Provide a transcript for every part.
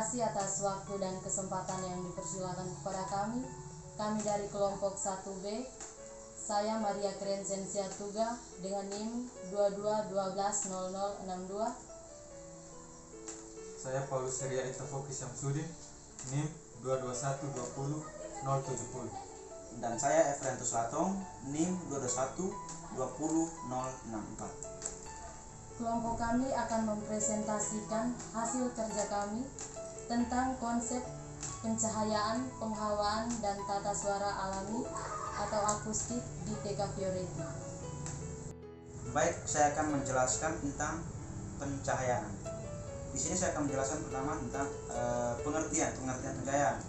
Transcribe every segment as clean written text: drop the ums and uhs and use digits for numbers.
kasih atas waktu dan kesempatan yang dipersilakan kepada kami. Kami dari kelompok 1B, saya Maria Krensensia Tuga dengan NIM 22120062. Saya Paulus Seria Itafoki Syamsuddin, NIM 22120070. Dan saya Efrentus Latong, NIM 221-20064. Kelompok kami akan mempresentasikan hasil kerja kami tentang konsep pencahayaan, penghawaan, dan tata suara alami atau akustik di TK Fioretti. Baik, saya akan menjelaskan tentang pencahayaan. Di sini saya akan menjelaskan pertama tentang pengertian pencahayaan.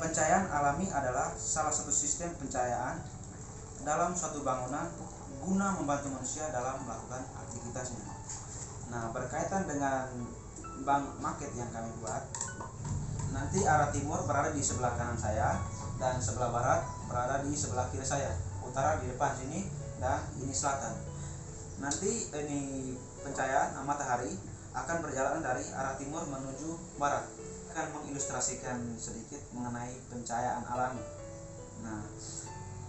Pencahayaan alami adalah salah satu sistem pencahayaan dalam suatu bangunan guna membantu manusia dalam melakukan aktivitasnya. Nah, berkaitan dengan maket yang kami buat, nanti arah timur berada di sebelah kanan saya dan sebelah barat berada di sebelah kiri saya. Utara di depan sini dan ini selatan. Nanti ini pencahayaan matahari akan berjalan dari arah timur menuju barat. Akan mengilustrasikan sedikit mengenai pencahayaan alami. Nah,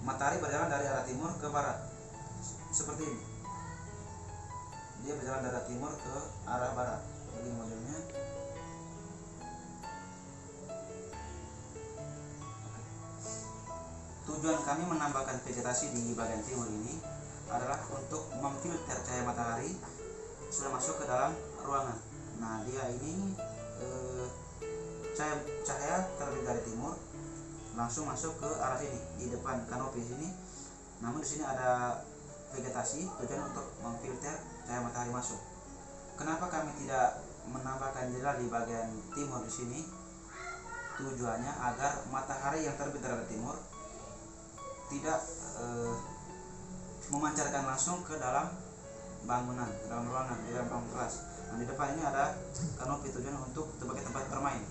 matahari berjalan dari arah timur ke barat seperti ini. Dia berjalan dari timur ke arah barat. Jadi modelnya. Tujuan kami menambahkan vegetasi di bagian timur ini adalah untuk memfilter cahaya matahari sudah masuk ke dalam ruangan. Nah, dia ini cahaya terbit dari timur langsung masuk ke arah sini di depan kanopi sini. Namun di sini ada vegetasi, tujuan untuk memfilter cahaya matahari masuk. Kenapa kami tidak menambahkan jendela di bagian timur di sini? Tujuannya agar matahari yang terbit dari timur tidak memancarkan langsung ke dalam bangunan, ke dalam ruangan, di dalam ruang kelas. Nah, di depan ini ada kanopi, tujuan untuk sebagai tempat bermain.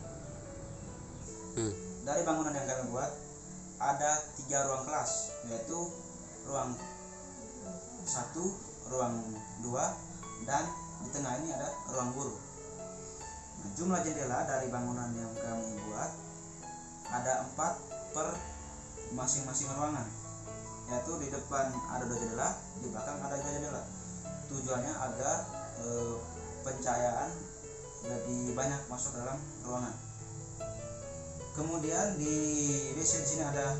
Dari bangunan yang kami buat ada 3 ruang kelas, yaitu ruang 1, ruang 2, dan di tengah ini ada ruang guru. Nah, jumlah jendela dari bangunan yang kami buat ada 4 per masing-masing ruangan, yaitu di depan ada 2 jendela, di belakang ada 2 jendela. Tujuannya agar pencahayaan lebih banyak masuk dalam ruangan. Kemudian di WC di sini ada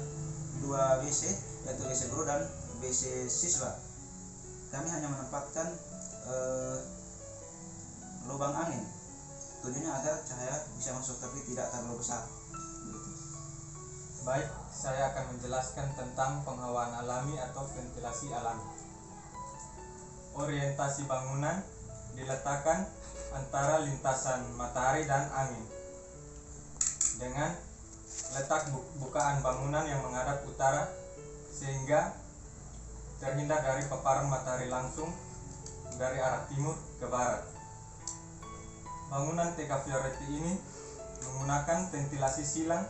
2 WC, yaitu WC guru dan WC siswa. Kami hanya menempatkan lubang angin. Tujuannya agar cahaya bisa masuk tapi tidak terlalu besar. Begitu. Baik, saya akan menjelaskan tentang penghawaan alami atau ventilasi alami. Orientasi bangunan diletakkan antara lintasan matahari dan angin dengan letak bukaan bangunan yang menghadap utara sehingga terhindar dari paparan matahari langsung dari arah timur ke barat. Bangunan TK Fioretti ini menggunakan ventilasi silang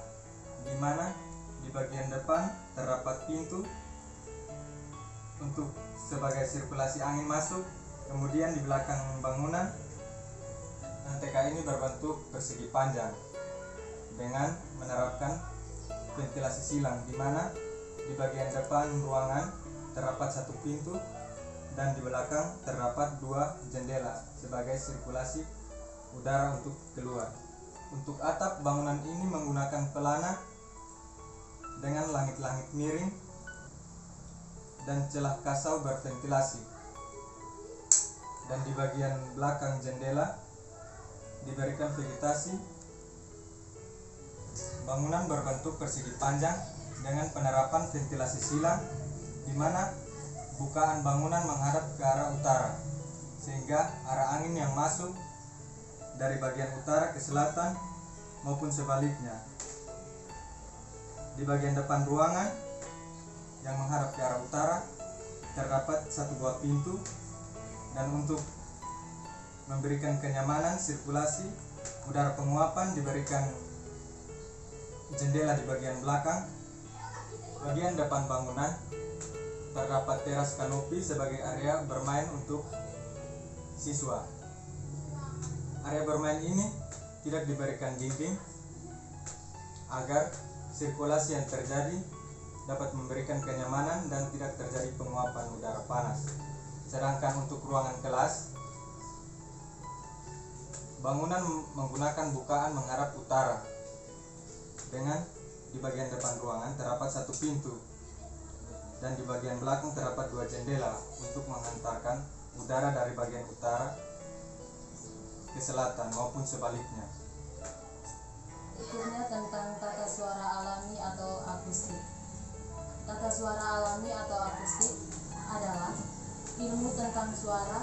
di mana di bagian depan terdapat pintu untuk sebagai sirkulasi angin masuk. Kemudian di belakang bangunan TK ini berbentuk persegi panjang dengan menerapkan ventilasi silang di mana di bagian depan ruangan terdapat 1 pintu dan di belakang terdapat 2 jendela sebagai sirkulasi udara untuk keluar. Untuk atap bangunan ini menggunakan pelana dengan langit-langit miring dan celah kasau berventilasi. Dan di bagian belakang jendela diberikan vegetasi. Bangunan berbentuk persegi panjang dengan penerapan ventilasi silang di mana bukaan bangunan menghadap ke arah utara sehingga arah angin yang masuk dari bagian utara ke selatan maupun sebaliknya. Di bagian depan ruangan yang menghadap ke arah utara terdapat 1 buah pintu, dan untuk memberikan kenyamanan sirkulasi udara penguapan diberikan jendela di bagian belakang. Bagian depan bangunan terdapat teras kanopi sebagai area bermain untuk siswa. Area bermain ini tidak diberikan dinding agar sirkulasi yang terjadi dapat memberikan kenyamanan dan tidak terjadi penguapan udara panas. Sedangkan untuk ruangan kelas, bangunan menggunakan bukaan menghadap utara dengan di bagian depan ruangan terdapat satu pintu dan di bagian belakang terdapat 2 jendela untuk menghantarkan udara dari bagian utara ke selatan maupun sebaliknya. Berikutnya tentang tata suara alami atau akustik. Tata suara alami atau akustik adalah ilmu tentang suara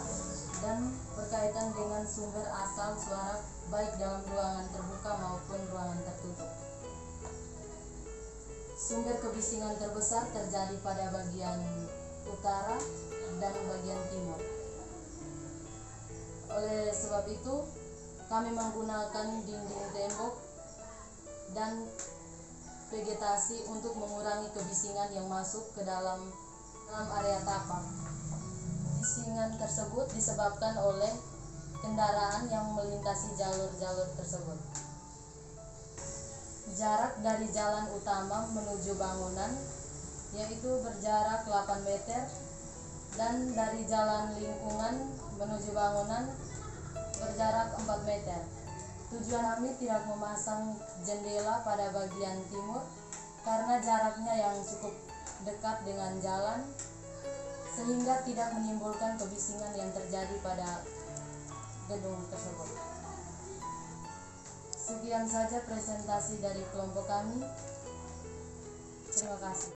dan berkaitan dengan sumber asal suara baik dalam ruangan terbuka maupun ruangan tertutup. Sumber kebisingan terbesar terjadi pada bagian utara dan bagian timur. Oleh sebab itu, kami menggunakan dinding tembok dan vegetasi untuk mengurangi kebisingan yang masuk ke dalam area tapak. Kebisingan tersebut disebabkan oleh kendaraan yang melintasi jalur-jalur tersebut. Jarak dari jalan utama menuju bangunan yaitu berjarak 8 meter dan dari jalan lingkungan menuju bangunan berjarak 4 meter. Tujuan kami tidak memasang jendela pada bagian timur karena jaraknya yang cukup dekat dengan jalan sehingga tidak menimbulkan kebisingan yang terjadi pada gedung tersebut. Sekian saja presentasi dari kelompok kami. Terima kasih.